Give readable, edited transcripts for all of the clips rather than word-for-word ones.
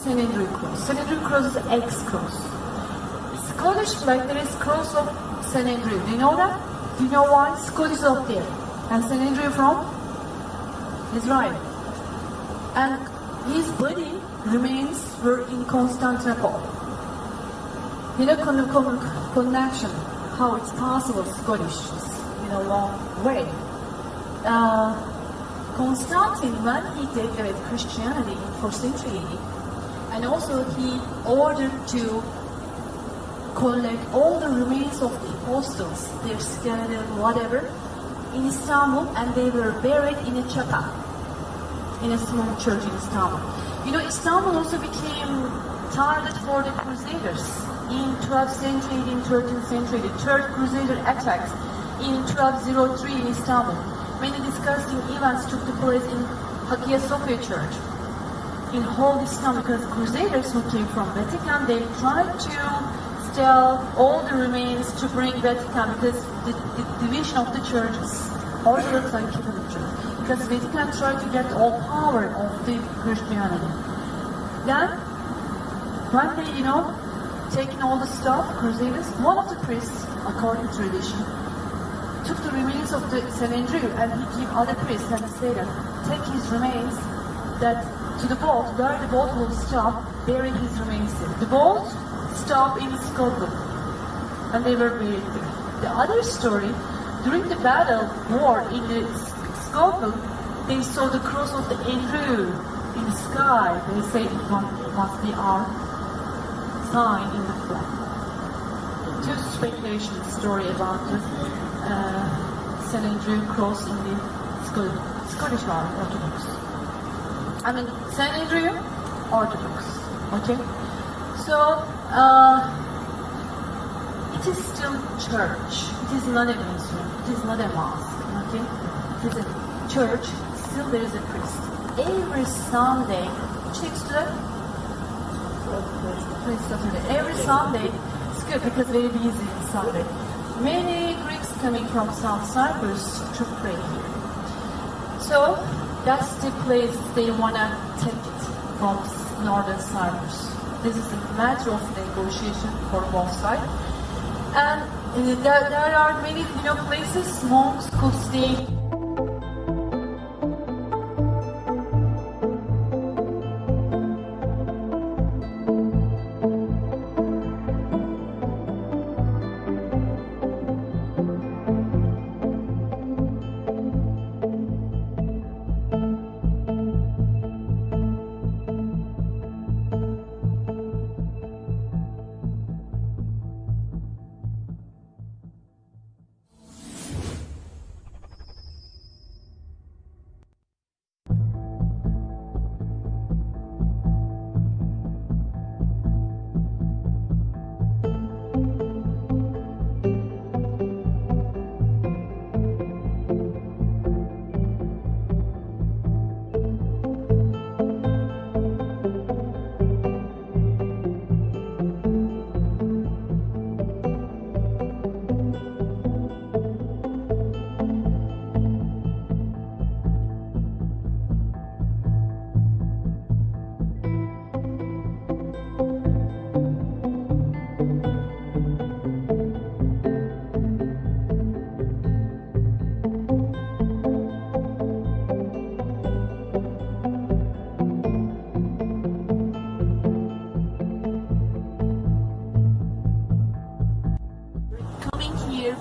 St. Andrew Cross. St. Andrew Cross is X cross. Scottish flag, there is cross of St. Andrew. Do you know that? Do you know why? Scottish is up there. And St. Andrew from Israel. And his body remains were in Constantinople. You know, connection, how it's possible Scottish in a long way. Constantine, when he declared Christianity in 4th century, and also he ordered to collect all the remains of the apostles, their skeleton, whatever, in Istanbul, and they were buried in a chapel, in a small church in Istanbul. You know, Istanbul also became target for the Crusaders in 12th century, in 13th century. The third Crusader attacks in 1203 in Istanbul. Many disgusting events took place in Hagia Sophia Church, in whole Istanbul, because Crusaders who came from Vatican, they tried to steal all the remains to bring Vatican, because the division of the churches, Orthodox and Catholic Church, because Vatican tried to get all power of the Christianity. Then, when they, taking all the stuff, Crusaders, one of the priests, according to tradition, took the remains of the St. Andrew and he gave other priests and said that take his remains to the boat, where the boat will stop, bury his remains there. The boat stopped in Scotland and they were buried there. The other story, during the battle war in the Scotland, they saw the cross of the Andrew in the sky. They say it must be our sign in the flag. Two speculation story about the St. Andrew cross in the Scottish Orthodox. I mean, St. Andrew Orthodox. Okay? So, it is still church. It is not a museum. It is not a mosque. Okay? It is a church still there is a priest. Every Sunday, checks to the every Sunday, it's good because very busy on Sunday. Many Greeks coming from South Cyprus to pray here. So that's the place they wanna take it from Northern Cyprus. This is a matter of negotiation for both sides. And there are many places monks could stay.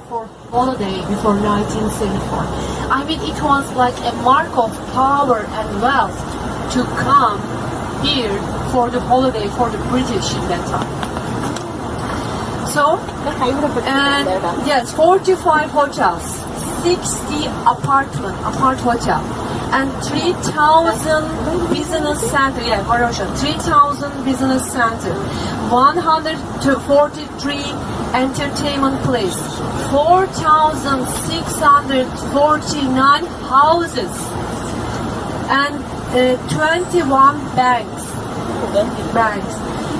For holiday before 1974. I mean, it was like a mark of power and wealth to come here for the holiday for the British in that time. So, and yes, 45 hotels, 60 apart hotel, and 3,000 business center, Varosha, 3,000 business center, 143 entertainment place, 4,649 houses, and 21 banks,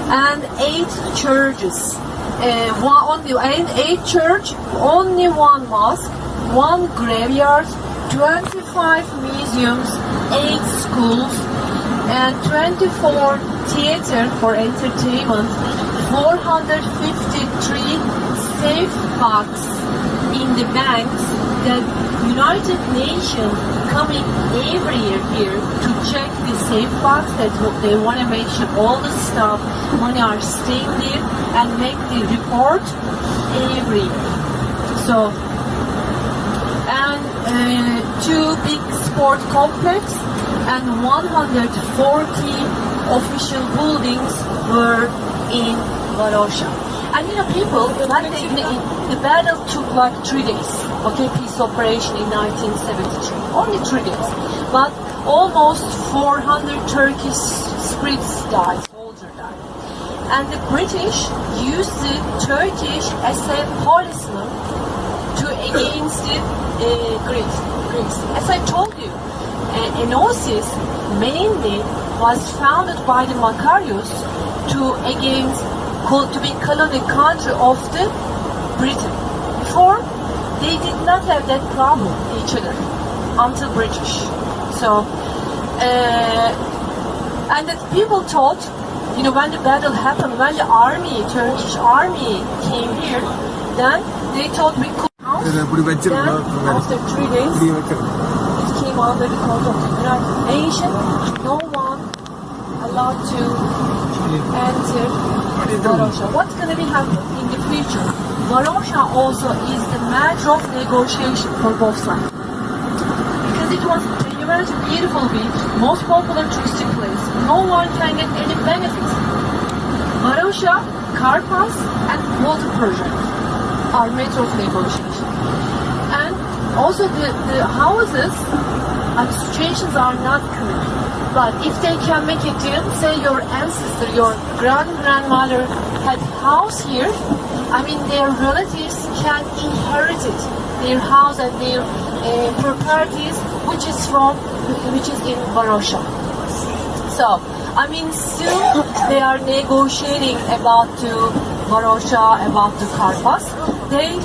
and 8 churches. Eight church, only 1 mosque, 1 graveyard, 25 museums, 8 schools, and 24 theater for entertainment, 453 safe box in the banks that United Nations coming every year here to check the safe box, that they want to make sure all the stuff money are staying there and make the report every year. So, and 2 big sport complex and 140 official buildings were in Varosha. And people, the battle took like 3 days. Okay, peace operation in 1973. Only 3 days. But almost 400 Turkish scripts died, soldiers died. And the British used the Turkish as a policeman to against the Greeks. As I told you, Enosis mainly was founded by the Macarius to be colonial country of the Britain. Before, they did not have that problem each other until British. So, and that people thought, when the battle happened, when the Turkish army came here, then they thought we could house. Then after 3 days, it came under the control of the United Nations. No one allowed to enter Varosha. What's going to be happening in the future? Varosha also is the matter of negotiation for both sides. Because it was a very beautiful beach, most popular touristic place. No one can get any benefits. Varosha, car pass, and water project are matter of negotiation. And also the houses and situations are not clear. But if they can make a deal, say your ancestor, your grandmother had house here, their relatives can inherit it, their house and their properties which is in Varosha. So, I mean, still they are negotiating about the Varosha, about the Karpas. They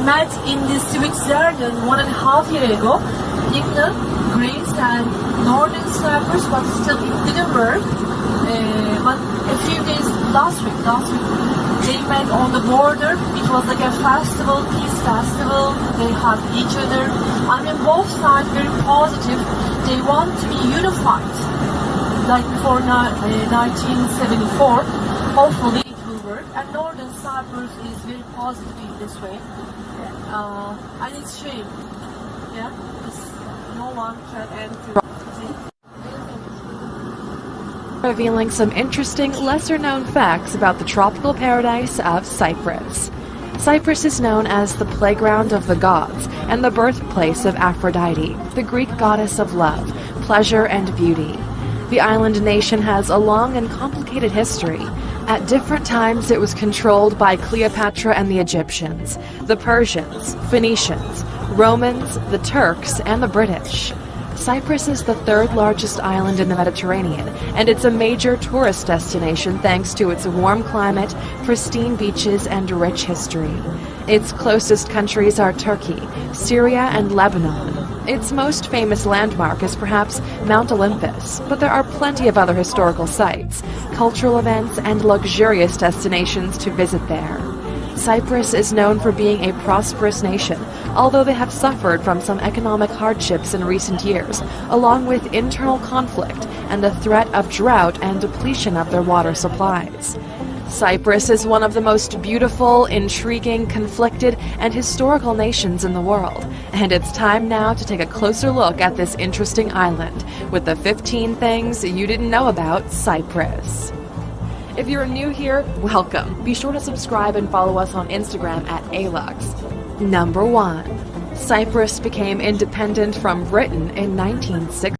met in the Switzerland 1.5 years ago in the Greece and northern Cyprus, but still it didn't work. But a few days last week they met on the border. It was like a festival, peace festival. They hugged each other. I mean, both sides very positive. They want to be unified, like before 1974. Hopefully it will work. And northern Cyprus is very positive in this way. And it's shame. Yeah, no one can enter. Revealing some interesting, lesser-known facts about the tropical paradise of Cyprus. Cyprus is known as the playground of the gods and the birthplace of Aphrodite, the Greek goddess of love, pleasure, and beauty. The island nation has a long and complicated history. At different times, it was controlled by Cleopatra and the Egyptians, the Persians, Phoenicians, Romans, the Turks, and the British. Cyprus is the third largest island in the Mediterranean, and it's a major tourist destination thanks to its warm climate, pristine beaches, and rich history. Its closest countries are Turkey, Syria, and Lebanon. Its most famous landmark is perhaps Mount Olympus, but there are plenty of other historical sites, cultural events, and luxurious destinations to visit there. Cyprus is known for being a prosperous nation, although they have suffered from some economic hardships in recent years, along with internal conflict and the threat of drought and depletion of their water supplies. Cyprus is one of the most beautiful, intriguing, conflicted, and historical nations in the world, and it's time now to take a closer look at this interesting island with the 15 things you didn't know about Cyprus. If you're new here, welcome. Be sure to subscribe and follow us on Instagram at ALUX. Number 1. Cyprus became independent from Britain in 1960.